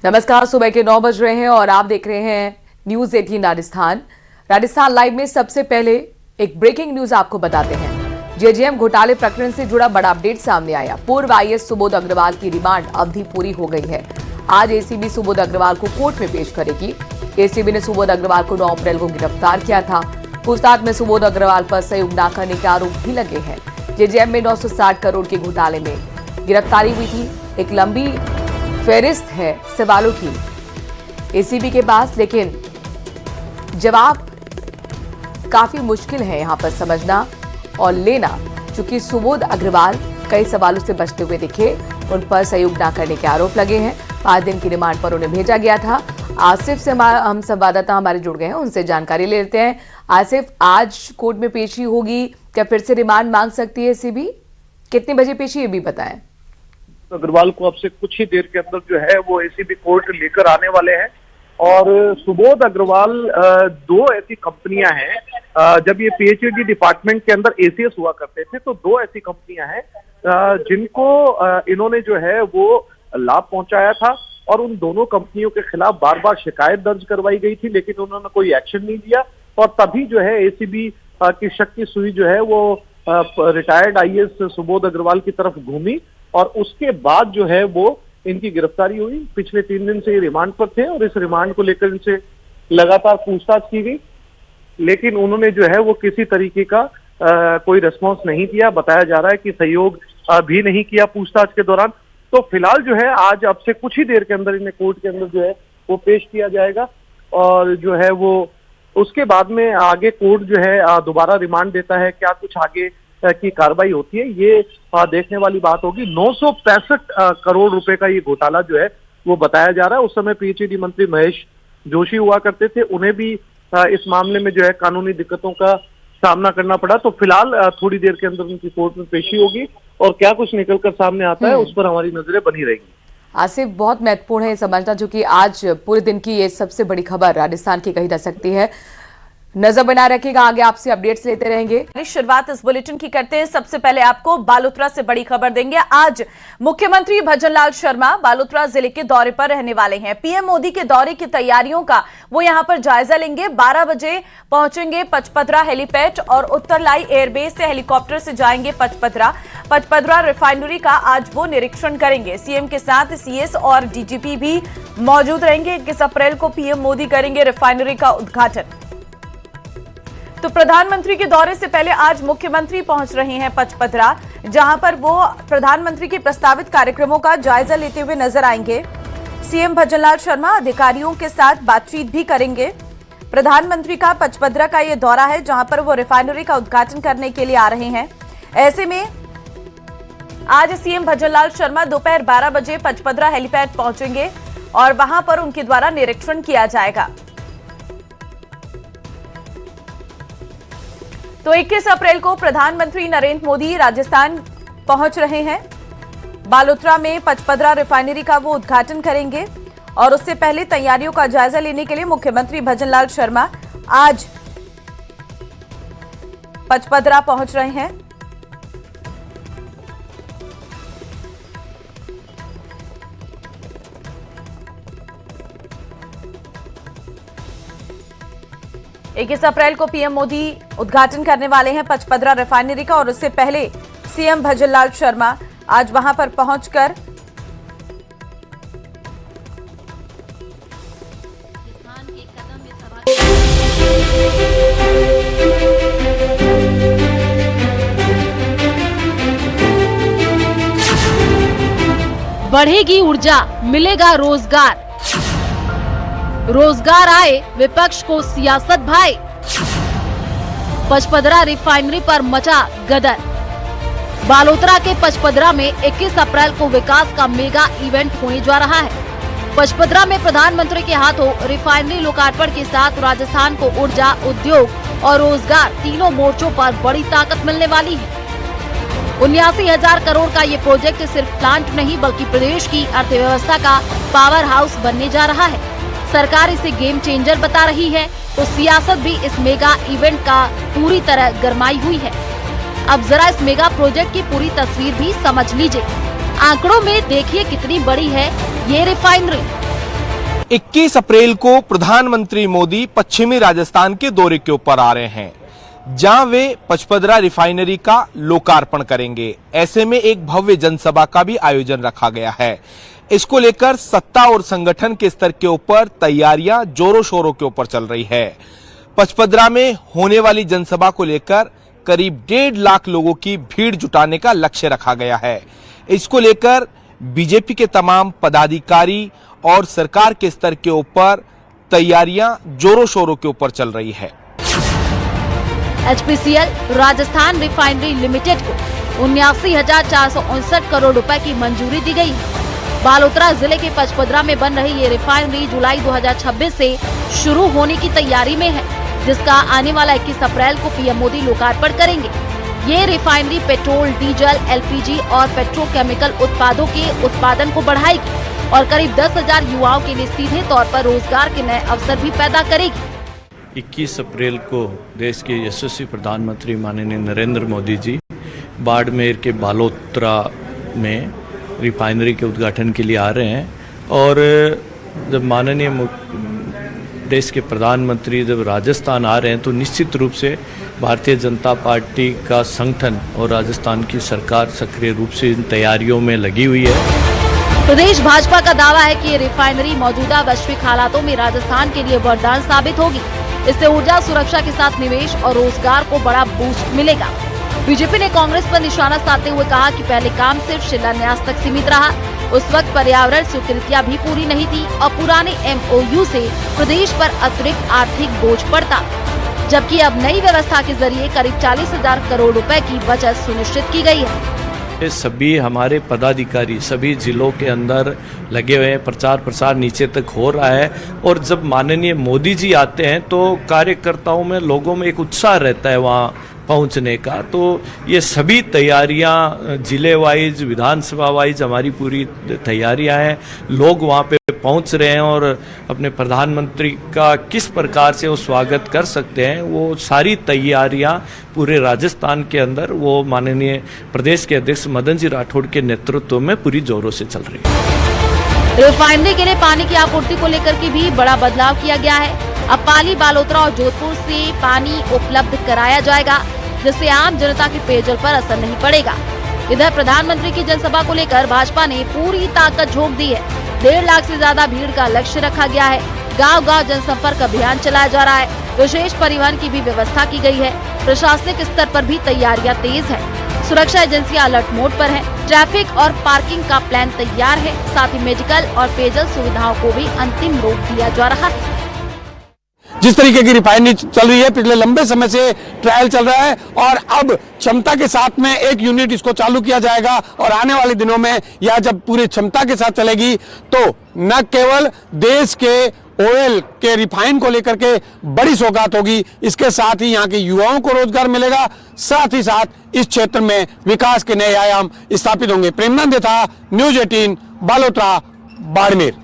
नमस्कार, सुबह के 9 बज रहे हैं और आप देख रहे हैं न्यूज 18 राजस्थान। राजस्थान लाइव में सबसे पहले एक ब्रेकिंग न्यूज आपको बताते हैं। जेजेएम घोटाले प्रकरण से जुड़ा बड़ा अपडेट सामने आया। पूर्व आईएएस सुबोध अग्रवाल की रिमांड अवधि पूरी हो गई है। आज एसीबी सुबोध अग्रवाल को कोर्ट में पेश करेगी। एसीबी ने सुबोध अग्रवाल को 9 अप्रैल को गिरफ्तार किया था। पूछताछ में सुबोध अग्रवाल पर सहयोग न करने के आरोप भी लगे हैं। जेजेएम में 960 करोड़ के घोटाले में गिरफ्तारी हुई थी। एक लंबी फेहरिस्त है सवालों की एसीबी के पास, लेकिन जवाब काफी मुश्किल है यहां पर समझना और लेना, क्योंकि सुबोध अग्रवाल कई सवालों से बचते हुए दिखे। उन पर सहयोग न करने के आरोप लगे हैं। 5 दिन की रिमांड पर उन्हें भेजा गया था। आसिफ से हम संवाददाता हमारे जुड़ गए हैं, उनसे जानकारी ले लेते हैं। आसिफ, आज कोर्ट में पेशी होगी, क्या फिर से रिमांड मांग सकती है एसीबी? कितने बजे पेशी, ये भी बताएं। अग्रवाल को अब से कुछ ही देर के अंदर जो है वो एसीबी कोर्ट लेकर आने वाले हैं। और सुबोध अग्रवाल 2 ऐसी कंपनियां हैं, जब ये पीएचडी डिपार्टमेंट के अंदर एसीएस हुआ करते थे तो 2 ऐसी कंपनियां हैं जिनको इन्होंने जो है वो लाभ पहुंचाया था। और उन दोनों कंपनियों के खिलाफ बार बार शिकायत दर्ज करवाई गई थी, लेकिन उन्होंने कोई एक्शन नहीं लिया। और तभी जो है एसीबी की शक की सुई जो है वो रिटायर्ड आईएएस सुबोध अग्रवाल की तरफ घूमी और उसके बाद जो है वो इनकी गिरफ्तारी हुई। पिछले 3 दिन से ये रिमांड पर थे और इस रिमांड को लेकर इनसे लगातार पूछताछ की गई, लेकिन उन्होंने जो है वो किसी तरीके का कोई रिस्पॉन्स नहीं दिया। बताया जा रहा है कि सहयोग भी नहीं किया पूछताछ के दौरान। तो फिलहाल जो है आज अब से कुछ ही देर के अंदर इन्हें कोर्ट के अंदर जो है वो पेश किया जाएगा और जो है वो उसके बाद में आगे कोर्ट जो है दोबारा रिमांड देता है। क्या कुछ आगे की कार्रवाई होती है ये देखने वाली बात होगी। 965 करोड़ रुपए का ये घोटाला जो है वो बताया जा रहा है। उस समय पीएचडी मंत्री महेश जोशी हुआ करते थे, उन्हें भी इस मामले में जो है कानूनी दिक्कतों का सामना करना पड़ा। तो फिलहाल थोड़ी देर के अंदर उनकी कोर्ट में पेशी होगी और क्या कुछ निकलकर सामने आता है उस पर हमारी नजरें बनी रहेंगी। आसिफ, बहुत महत्वपूर्ण है समझना, जो कि आज पूरे दिन की ये सबसे बड़ी खबर राजस्थान की कही जा सकती है। नजर बनाए रखिएगा, आगे आपसे अपडेट्स लेते रहेंगे। शुरुआत इस बुलेटिन की करते हैं। सबसे पहले आपको बालोतरा से बड़ी खबर देंगे। आज मुख्यमंत्री भजनलाल शर्मा बालोतरा जिले के दौरे पर रहने वाले हैं। पीएम मोदी के दौरे की तैयारियों का वो यहां पर जायजा लेंगे। 12 बजे पहुंचेंगे पचपदरा हेलीपैड और उत्तरलाई एयरबेस से हेलीकॉप्टर से जाएंगे पचपदरा रिफाइनरी का आज वो निरीक्षण करेंगे। सीएम के साथ सीएस और डीजीपी भी मौजूद रहेंगे। 21 अप्रैल को पीएम मोदी करेंगे रिफाइनरी का उद्घाटन। तो प्रधानमंत्री के दौरे से पहले आज मुख्यमंत्री पहुंच रहे हैं पचपदरा, जहां पर वो प्रधानमंत्री के प्रस्तावित कार्यक्रमों का जायजा लेते हुए नजर आएंगे। सीएम भजनलाल शर्मा अधिकारियों के साथ बातचीत भी करेंगे। प्रधानमंत्री का पचपदरा का ये दौरा है, जहां पर वो रिफाइनरी का उद्घाटन करने के लिए आ रहे हैं। ऐसे में आज सीएम भजनलाल शर्मा दोपहर 12 बजे पचपदरा हेलीपैड पहुंचेंगे और वहां पर उनके द्वारा निरीक्षण किया जाएगा। तो 21 अप्रैल को प्रधानमंत्री नरेंद्र मोदी राजस्थान पहुंच रहे हैं। बालोतरा में पचपदरा रिफाइनरी का वो उद्घाटन करेंगे और उससे पहले तैयारियों का जायजा लेने के लिए मुख्यमंत्री भजनलाल शर्मा आज पचपदरा पहुंच रहे हैं। इक्कीस अप्रैल को पीएम मोदी उद्घाटन करने वाले हैं पचपदरा रिफाइनरी का और उससे पहले सीएम भजनलाल शर्मा आज वहां पर पहुंचकर बढ़ेगी ऊर्जा, मिलेगा रोजगार। रोजगार आए, विपक्ष को सियासत भाए। पचपदरा रिफाइनरी पर मचा गदर। बालोतरा के पचपदरा में 21 अप्रैल को विकास का मेगा इवेंट होने जा रहा है। पचपदरा में प्रधानमंत्री के हाथों रिफाइनरी लोकार्पण के साथ राजस्थान को ऊर्जा, उद्योग और रोजगार तीनों मोर्चों पर बड़ी ताकत मिलने वाली है। 79,000 करोड़ का ये प्रोजेक्ट सिर्फ प्लांट नहीं बल्कि प्रदेश की अर्थव्यवस्था का पावर हाउस बनने जा रहा है। सरकार इसे गेम चेंजर बता रही है तो सियासत भी इस मेगा इवेंट का पूरी तरह गरमाई हुई है। अब जरा इस मेगा प्रोजेक्ट की पूरी तस्वीर भी समझ लीजिए। आंकड़ों में देखिए कितनी बड़ी है ये रिफाइनरी। 21 अप्रैल को प्रधानमंत्री मोदी पश्चिमी राजस्थान के दौरे के ऊपर आ रहे हैं, जहां वे पचपदरा रिफाइनरी का लोकार्पण करेंगे। ऐसे में एक भव्य जनसभा का भी आयोजन रखा गया है। इसको लेकर सत्ता और संगठन के स्तर के ऊपर तैयारियां जोरों शोरों के ऊपर चल रही है। पचपदरा में होने वाली जनसभा को लेकर करीब 1.5 लाख लोगों की भीड़ जुटाने का लक्ष्य रखा गया है। इसको लेकर बीजेपी के तमाम पदाधिकारी और सरकार के स्तर के ऊपर तैयारियां जोरों शोरों के ऊपर चल रही है। HPCL राजस्थान रिफाइनरी लिमिटेड को 79,459 करोड़ रुपए की मंजूरी दी गई है। बालोतरा जिले के पचपदरा में बन रही ये रिफाइनरी जुलाई 2026 से शुरू होने की तैयारी में है, जिसका आने वाला 21 अप्रैल को पीएम मोदी लोकार्पण करेंगे। ये रिफाइनरी पेट्रोल, डीजल, LPG और पेट्रोकेमिकल उत्पादों के उत्पादन को बढ़ाएगी और करीब 10,000 युवाओं के लिए सीधे तौर पर रोजगार के नए अवसर भी पैदा करेगी। 21 अप्रैल को देश के यशस्वी प्रधानमंत्री माननीय नरेंद्र मोदी जी बाड़मेर के बालोतरा में रिफाइनरी के उद्घाटन के लिए आ रहे हैं। और जब माननीय देश के प्रधानमंत्री जब राजस्थान आ रहे हैं तो निश्चित रूप से भारतीय जनता पार्टी का संगठन और राजस्थान की सरकार सक्रिय रूप से इन तैयारियों में लगी हुई है। प्रदेश भाजपा का दावा है कि ये रिफाइनरी मौजूदा वैश्विक हालातों में राजस्थान के लिए वरदान साबित होगी। इससे ऊर्जा सुरक्षा के साथ निवेश और रोजगार को बड़ा बूस्ट मिलेगा। बीजेपी ने कांग्रेस पर निशाना साधते हुए कहा कि पहले काम सिर्फ शिलान्यास तक सीमित रहा। उस वक्त पर्यावरण स्वीकृतियां भी पूरी नहीं थी और पुराने MOU से प्रदेश पर अतिरिक्त आर्थिक बोझ पड़ता, जबकि अब नई व्यवस्था के जरिए करीब 40,000 करोड़ रुपए की बचत सुनिश्चित की गई है। ये सभी हमारे पदाधिकारी सभी जिलों के अंदर लगे हुए हैं, प्रचार प्रसार नीचे तक हो रहा है। और जब माननीय मोदी जी आते हैं तो कार्यकर्ताओं में, लोगों में एक उत्साह रहता है वहाँ पहुंचने का। तो ये सभी तैयारियां जिले वाइज, विधानसभा वाइज हमारी पूरी तैयारियां हैं। लोग वहां पे पहुंच रहे हैं और अपने प्रधानमंत्री का किस प्रकार से वो स्वागत कर सकते हैं, वो सारी तैयारियां पूरे राजस्थान के अंदर वो माननीय प्रदेश के अध्यक्ष मदन जी राठौड़ के नेतृत्व में पूरी जोरों से चल रही है। रिफाइनरी के लिए पानी की आपूर्ति को लेकर के भी बड़ा बदलाव किया गया है। अब पाली, बालोतरा और जोधपुर से पानी उपलब्ध कराया जाएगा, जिससे आम जनता के पेयजल पर असर नहीं पड़ेगा। इधर प्रधानमंत्री की जनसभा को लेकर भाजपा ने पूरी ताकत झोंक दी है। 1.5 लाख से ज्यादा भीड़ का लक्ष्य रखा गया है। गांव-गांव जनसंपर्क अभियान चलाया जा रहा है। विशेष परिवहन की भी व्यवस्था की गई है। प्रशासनिक स्तर पर भी तैयारियां तेज है। सुरक्षा एजेंसियां अलर्ट मोड पर हैं। ट्रैफिक और पार्किंग का प्लान तैयार है। साथ ही मेडिकल और पेयजल सुविधाओं को भी अंतिम रूप दिया जा रहा है। जिस तरीके की रिफाइनरी चल रही है, पिछले लंबे समय से ट्रायल चल रहा है और अब क्षमता के साथ में एक यूनिट इसको चालू किया जाएगा और आने वाले दिनों में यह जब पूरी क्षमता के साथ चलेगी तो न केवल देश के ऑयल के रिफाइन को लेकर के बड़ी सौगात होगी, इसके साथ ही यहाँ के युवाओं को रोजगार मिलेगा, साथ ही साथ इस क्षेत्र में विकास के नए आयाम स्थापित होंगे। प्रेमनंद था, न्यूज़ 18, बालोतरा, बाड़मेर।